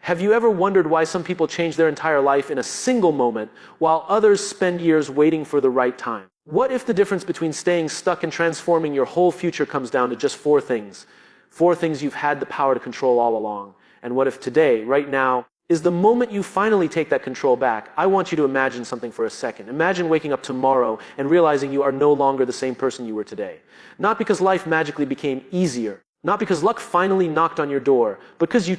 Have you ever wondered why some people change their entire life in a single moment, while others spend years waiting for the right time? What if the difference between staying stuck and transforming your whole future comes down to just four things? Four things you've had the power to control all along. And what if today, right now, is the moment you finally take that control back? I want you to imagine something for a second. Imagine waking up tomorrow and realizing you are no longer the same person you were today. Not because life magically became easier, not because luck finally knocked on your door, but because you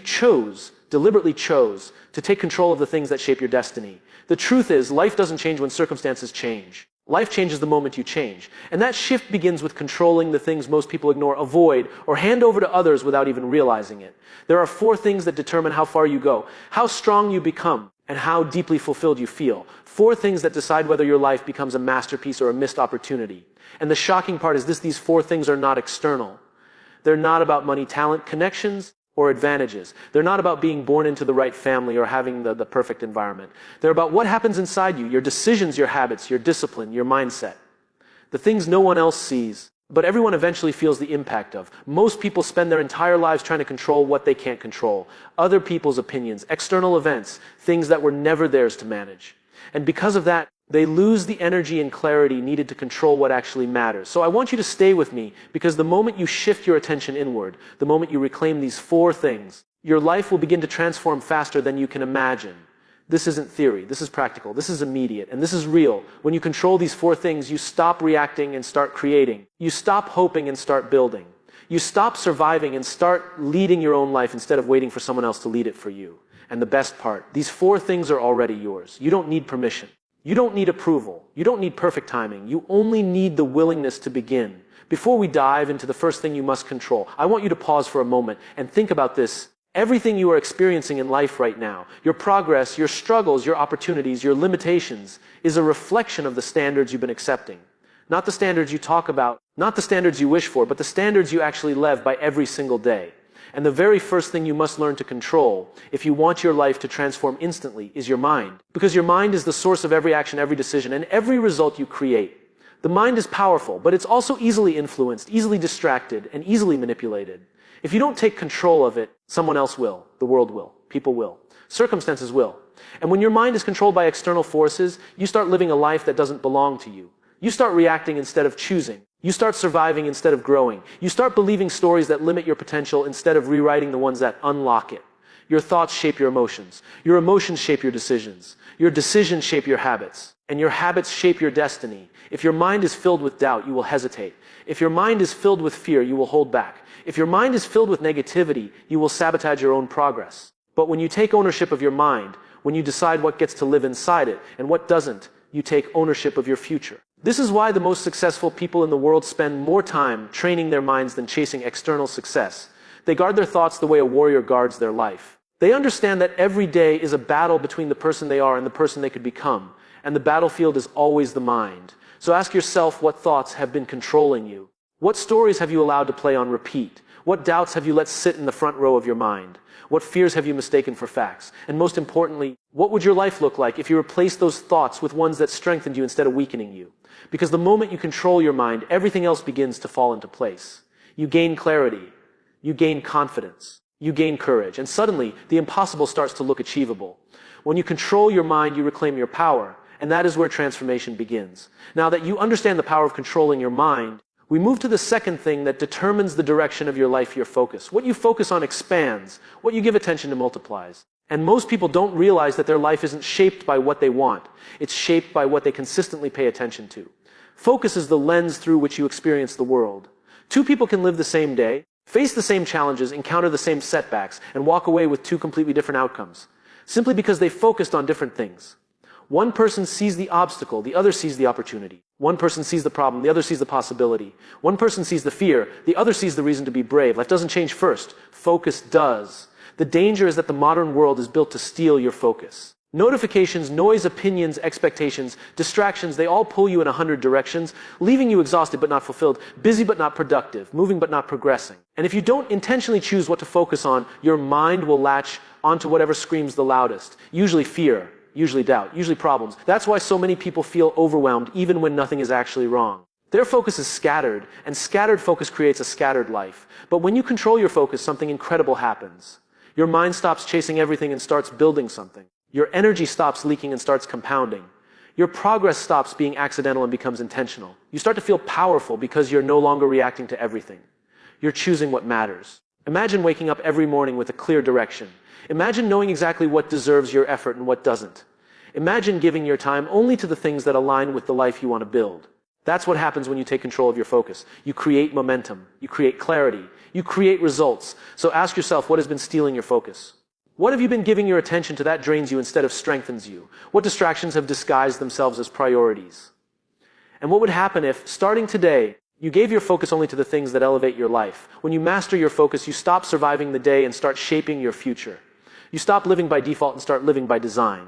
deliberately chose, to take control of the things that shape your destiny. The truth is, life doesn't change when circumstances change. Life changes the moment you change. And that shift begins with controlling the things most people ignore, avoid, or hand over to others without even realizing it. There are four things that determine how far you go, how strong you become, and how deeply fulfilled you feel. Four things that decide whether your life becomes a masterpiece or a missed opportunity. And the shocking part is these four things are not external. They're not about money, talent, connections, or advantages. They're not about being born into the right family or having the perfect environment. They're about what happens inside you, your decisions, your habits, your discipline, your mindset. The things no one else sees, but everyone eventually feels the impact of. Most people spend their entire lives trying to control what they can't control. Other people's opinions, external events, things that were never theirs to manage. And because of that, they lose the energy and clarity needed to control what actually matters. So I want you to stay with me, because the moment you shift your attention inward, the moment you reclaim these four things, your life will begin to transform faster than you can imagine. This isn't theory, this is practical, this is immediate, and this is real. When you control these four things, you stop reacting and start creating. You stop hoping and start building. You stop surviving and start leading your own life instead of waiting for someone else to lead it for you. And the best part, these four things are already yours. You don't need permission. You don't need approval. You don't need perfect timing. You only need the willingness to begin. Before we dive into the first thing you must control, I want you to pause for a moment and think about this. Everything you are experiencing in life right now, your progress, your struggles, your opportunities, your limitations, is a reflection of the standards you've been accepting. Not the standards you talk about, not the standards you wish for, but the standards you actually live by every single day. And the very first thing you must learn to control, if you want your life to transform instantly, is your mind. Because your mind is the source of every action, every decision, and every result you create. The mind is powerful, but it's also easily influenced, easily distracted, and easily manipulated. If you don't take control of it, someone else will, the world will, people will, circumstances will. And when your mind is controlled by external forces, you start living a life that doesn't belong to you. You start reacting instead of choosing. You start surviving instead of growing. You start believing stories that limit your potential instead of rewriting the ones that unlock it. Your thoughts shape your emotions. Your emotions shape your decisions. Your decisions shape your habits. And your habits shape your destiny. If your mind is filled with doubt, you will hesitate. If your mind is filled with fear, you will hold back. If your mind is filled with negativity, you will sabotage your own progress. But when you take ownership of your mind, when you decide what gets to live inside it and what doesn't, you take ownership of your future. This is why the most successful people in the world spend more time training their minds than chasing external success. They guard their thoughts the way a warrior guards their life. They understand that every day is a battle between the person they are and the person they could become. And the battlefield is always the mind. So ask yourself, what thoughts have been controlling you? What stories have you allowed to play on repeat? What doubts have you let sit in the front row of your mind? What fears have you mistaken for facts? And most importantly, what would your life look like if you replaced those thoughts with ones that strengthened you instead of weakening you? Because the moment you control your mind, everything else begins to fall into place. You gain clarity. You gain confidence. You gain courage. And suddenly, the impossible starts to look achievable. When you control your mind, you reclaim your power. And that is where transformation begins. Now that you understand the power of controlling your mind, we move to the second thing that determines the direction of your life, your focus. What you focus on expands. What you give attention to multiplies. And most people don't realize that their life isn't shaped by what they want. It's shaped by what they consistently pay attention to. Focus is the lens through which you experience the world. Two people can live the same day, face the same challenges, encounter the same setbacks, and walk away with two completely different outcomes, simply because they focused on different things. One person sees the obstacle, the other sees the opportunity. One person sees the problem, the other sees the possibility. One person sees the fear, the other sees the reason to be brave. Life doesn't change first. Focus does. The danger is that the modern world is built to steal your focus. Notifications, noise, opinions, expectations, distractions, they all pull you in 100 directions, leaving you exhausted but not fulfilled, busy but not productive, moving but not progressing. And if you don't intentionally choose what to focus on, your mind will latch onto whatever screams the loudest. Usually fear, usually doubt, usually problems. That's why so many people feel overwhelmed even when nothing is actually wrong. Their focus is scattered, and scattered focus creates a scattered life. But when you control your focus, something incredible happens. Your mind stops chasing everything and starts building something. Your energy stops leaking and starts compounding. Your progress stops being accidental and becomes intentional. You start to feel powerful because you're no longer reacting to everything. You're choosing what matters. Imagine waking up every morning with a clear direction. Imagine knowing exactly what deserves your effort and what doesn't. Imagine giving your time only to the things that align with the life you want to build. That's what happens when you take control of your focus. You create momentum. You create clarity. You create results. So ask yourself, what has been stealing your focus? What have you been giving your attention to that drains you instead of strengthens you? What distractions have disguised themselves as priorities? And what would happen if, starting today, you gave your focus only to the things that elevate your life? When you master your focus, you stop surviving the day and start shaping your future. You stop living by default and start living by design.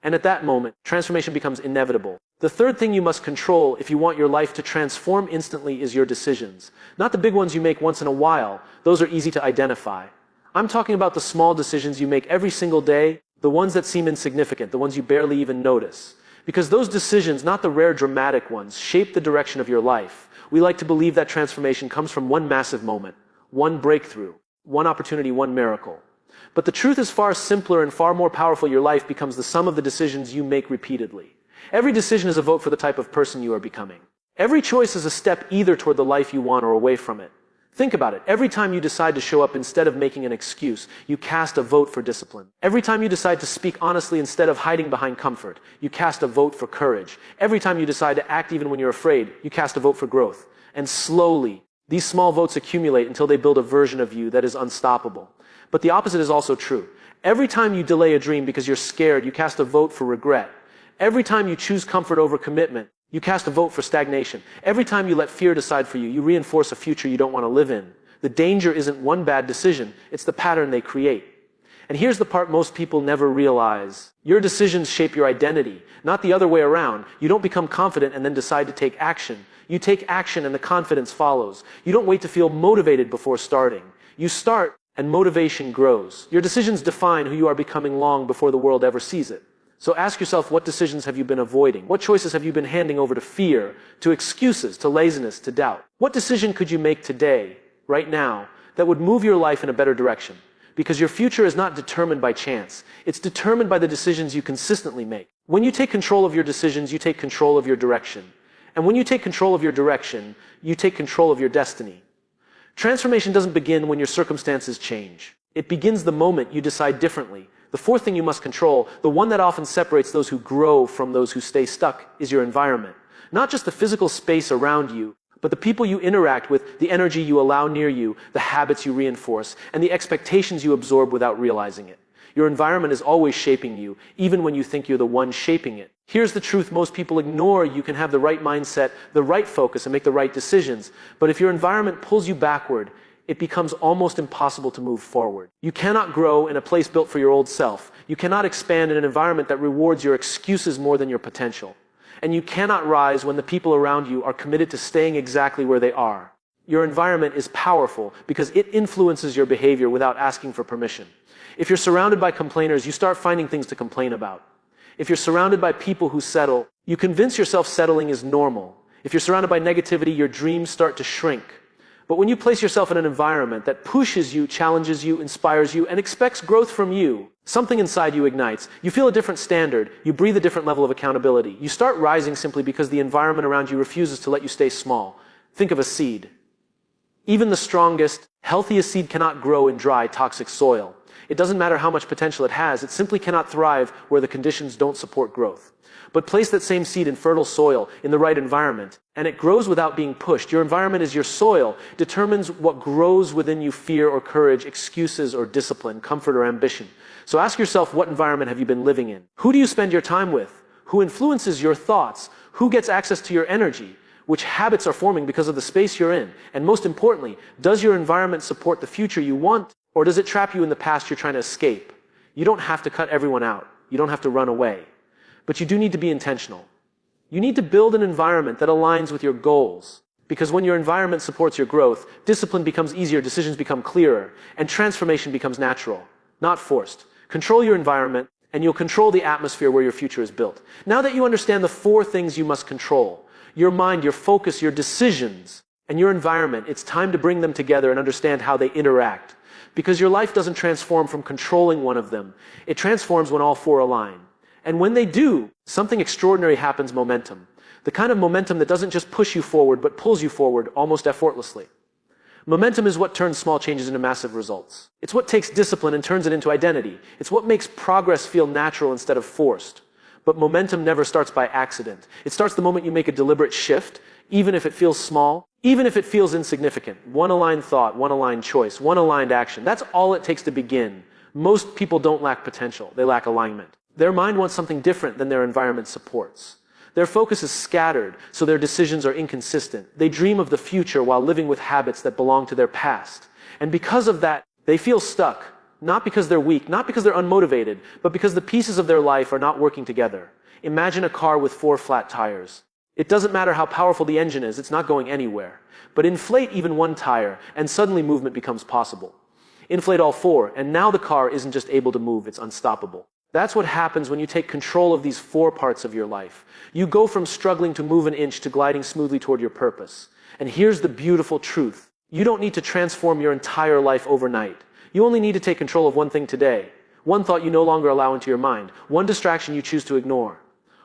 And at that moment, transformation becomes inevitable. The third thing you must control if you want your life to transform instantly is your decisions. Not the big ones you make once in a while. Those are easy to identify. I'm talking about the small decisions you make every single day, the ones that seem insignificant, the ones you barely even notice. Because those decisions, not the rare dramatic ones, shape the direction of your life. We like to believe that transformation comes from one massive moment, one breakthrough, one opportunity, one miracle. But the truth is far simpler and far more powerful. Your life becomes the sum of the decisions you make repeatedly. Every decision is a vote for the type of person you are becoming. Every choice is a step either toward the life you want or away from it. Think about it. Every time you decide to show up instead of making an excuse, you cast a vote for discipline. Every time you decide to speak honestly instead of hiding behind comfort, you cast a vote for courage. Every time you decide to act even when you're afraid, you cast a vote for growth. And slowly, these small votes accumulate until they build a version of you that is unstoppable. But the opposite is also true. Every time you delay a dream because you're scared, you cast a vote for regret. Every time you choose comfort over commitment, you cast a vote for stagnation. Every time you let fear decide for you, you reinforce a future you don't want to live in. The danger isn't one bad decision, it's the pattern they create. And here's the part most people never realize. Your decisions shape your identity, not the other way around. You don't become confident and then decide to take action. You take action and the confidence follows. You don't wait to feel motivated before starting. You start and motivation grows. Your decisions define who you are becoming long before the world ever sees it. So ask yourself, what decisions have you been avoiding? What choices have you been handing over to fear, to excuses, to laziness, to doubt? What decision could you make today, right now, that would move your life in a better direction? Because your future is not determined by chance. It's determined by the decisions you consistently make. When you take control of your decisions, you take control of your direction. And when you take control of your direction, you take control of your destiny. Transformation doesn't begin when your circumstances change. It begins the moment you decide differently. The fourth thing you must control, the one that often separates those who grow from those who stay stuck, is your environment. Not just the physical space around you, but the people you interact with, the energy you allow near you, the habits you reinforce, and the expectations you absorb without realizing it. Your environment is always shaping you, even when you think you're the one shaping it. Here's the truth most people ignore. You can have the right mindset, the right focus, and make the right decisions. But if your environment pulls you backward, it becomes almost impossible to move forward. You cannot grow in a place built for your old self. You cannot expand in an environment that rewards your excuses more than your potential. And you cannot rise when the people around you are committed to staying exactly where they are. Your environment is powerful because it influences your behavior without asking for permission. If you're surrounded by complainers, you start finding things to complain about. If you're surrounded by people who settle, you convince yourself settling is normal. If you're surrounded by negativity, your dreams start to shrink. But when you place yourself in an environment that pushes you, challenges you, inspires you, and expects growth from you, something inside you ignites. You feel a different standard. You breathe a different level of accountability. You start rising simply because the environment around you refuses to let you stay small. Think of a seed. Even the strongest, healthiest seed cannot grow in dry, toxic soil. It doesn't matter how much potential it has. It simply cannot thrive where the conditions don't support growth. But place that same seed in fertile soil, in the right environment, and it grows without being pushed. Your environment is your soil, determines what grows within you: fear or courage, excuses or discipline, comfort or ambition. So ask yourself, what environment have you been living in? Who do you spend your time with? Who influences your thoughts? Who gets access to your energy? Which habits are forming because of the space you're in? And most importantly, does your environment support the future you want, or does it trap you in the past you're trying to escape? You don't have to cut everyone out. You don't have to run away. But you do need to be intentional. You need to build an environment that aligns with your goals. Because when your environment supports your growth, discipline becomes easier, decisions become clearer, and transformation becomes natural, not forced. Control your environment, and you'll control the atmosphere where your future is built. Now that you understand the four things you must control: your mind, your focus, your decisions, and your environment, it's time to bring them together and understand how they interact. Because your life doesn't transform from controlling one of them. It transforms when all four align. And when they do, something extraordinary happens: momentum. The kind of momentum that doesn't just push you forward, but pulls you forward almost effortlessly. Momentum is what turns small changes into massive results. It's what takes discipline and turns it into identity. It's what makes progress feel natural instead of forced. But momentum never starts by accident. It starts the moment you make a deliberate shift, even if it feels small, even if it feels insignificant. One aligned thought, one aligned choice, one aligned action. That's all it takes to begin. Most people don't lack potential. They lack alignment. Their mind wants something different than their environment supports. Their focus is scattered, so their decisions are inconsistent. They dream of the future while living with habits that belong to their past. And because of that, they feel stuck. Not because they're weak, not because they're unmotivated, but because the pieces of their life are not working together. Imagine a car with 4 flat tires. It doesn't matter how powerful the engine is, it's not going anywhere. But inflate even one tire, and suddenly movement becomes possible. Inflate all 4, and now the car isn't just able to move, it's unstoppable. That's what happens when you take control of these 4 parts of your life. You go from struggling to move an inch to gliding smoothly toward your purpose. And here's the beautiful truth. You don't need to transform your entire life overnight. You only need to take control of one thing today. One thought you no longer allow into your mind. One distraction you choose to ignore.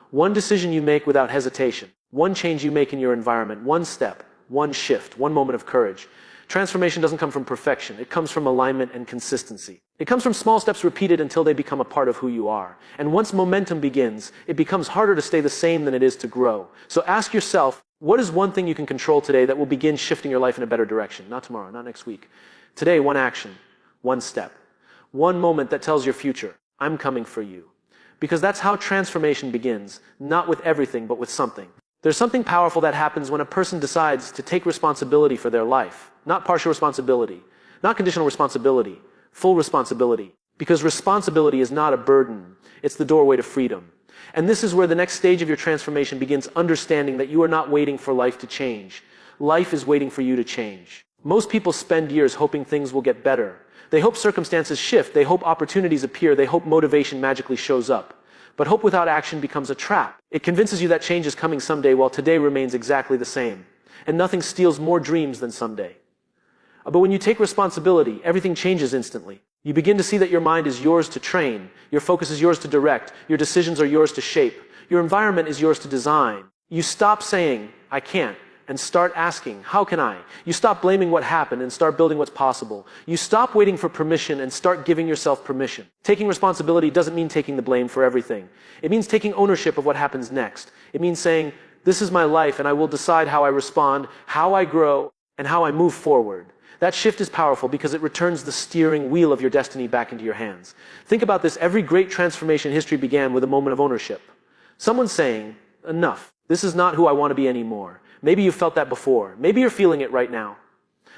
One decision you make without hesitation. One change you make in your environment. One step. One shift. One moment of courage. Transformation doesn't come from perfection. It comes from alignment and consistency. It comes from small steps repeated until they become a part of who you are. And once momentum begins, it becomes harder to stay the same than it is to grow. So ask yourself, what is one thing you can control today that will begin shifting your life in a better direction? Not tomorrow, not next week. Today, one action, one step, one moment that tells your future, I'm coming for you. Because that's how transformation begins, not with everything, but with something. There's something powerful that happens when a person decides to take responsibility for their life. Not partial responsibility, not conditional responsibility, full responsibility. Because responsibility is not a burden, it's the doorway to freedom. And this is where the next stage of your transformation begins, understanding that you are not waiting for life to change. Life is waiting for you to change. Most people spend years hoping things will get better. They hope circumstances shift, they hope opportunities appear, they hope motivation magically shows up. But hope without action becomes a trap. It convinces you that change is coming someday while today remains exactly the same. And nothing steals more dreams than someday. But when you take responsibility, everything changes instantly. You begin to see that your mind is yours to train, your focus is yours to direct, your decisions are yours to shape, your environment is yours to design. You stop saying, I can't, and start asking, how can I? You stop blaming what happened and start building what's possible. You stop waiting for permission and start giving yourself permission. Taking responsibility doesn't mean taking the blame for everything. It means taking ownership of what happens next. It means saying, this is my life and I will decide how I respond, how I grow, and how I move forward. That shift is powerful because it returns the steering wheel of your destiny back into your hands. Think about this. Every great transformation in history began with a moment of ownership. Someone saying, enough. This is not who I want to be anymore. Maybe you've felt that before. Maybe you're feeling it right now.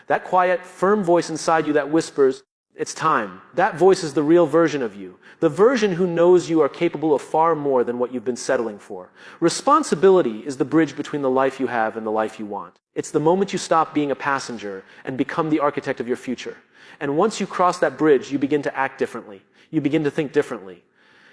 That quiet, firm voice inside you that whispers, it's time. That voice is the real version of you. The version who knows you are capable of far more than what you've been settling for. Responsibility is the bridge between the life you have and the life you want. It's the moment you stop being a passenger and become the architect of your future. And once you cross that bridge, you begin to act differently. You begin to think differently.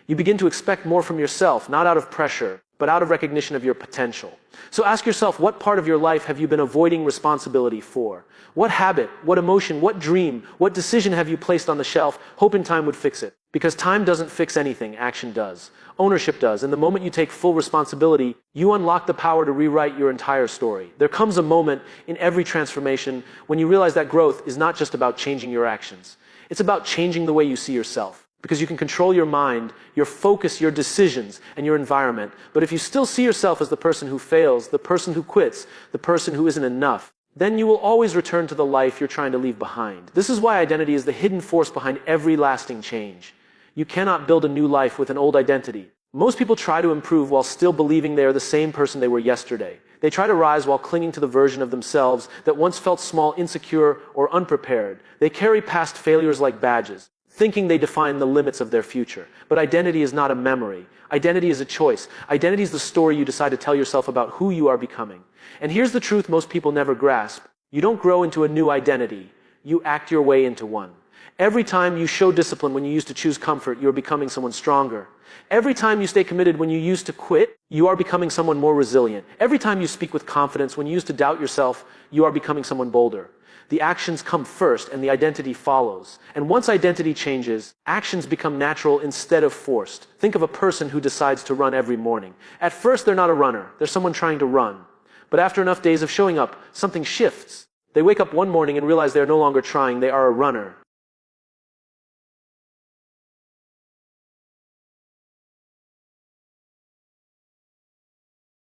You begin to expect more from yourself, not out of pressure, but out of recognition of your potential. So ask yourself, what part of your life have you been avoiding responsibility for? What habit, what emotion, what dream, what decision have you placed on the shelf, hoping time would fix it? Because time doesn't fix anything, action does. Ownership does. And the moment you take full responsibility, you unlock the power to rewrite your entire story. There comes a moment in every transformation when you realize that growth is not just about changing your actions. It's about changing the way you see yourself. Because you can control your mind, your focus, your decisions, and your environment. But if you still see yourself as the person who fails, the person who quits, the person who isn't enough, then you will always return to the life you're trying to leave behind. This is why identity is the hidden force behind every lasting change. You cannot build a new life with an old identity. Most people try to improve while still believing they are the same person they were yesterday. They try to rise while clinging to the version of themselves that once felt small, insecure, or unprepared. They carry past failures like badges, thinking they define the limits of their future. But identity is not a memory. Identity is a choice. Identity is the story you decide to tell yourself about who you are becoming. And here's the truth most people never grasp. You don't grow into a new identity. You act your way into one. Every time you show discipline when you used to choose comfort, you're becoming someone stronger. Every time you stay committed when you used to quit, you are becoming someone more resilient. Every time you speak with confidence when you used to doubt yourself, you are becoming someone bolder. The actions come first and the identity follows. And once identity changes, actions become natural instead of forced. Think of a person who decides to run every morning. At first, they're not a runner. They're someone trying to run. But after enough days of showing up, something shifts. They wake up one morning and realize they're no longer trying, they are a runner.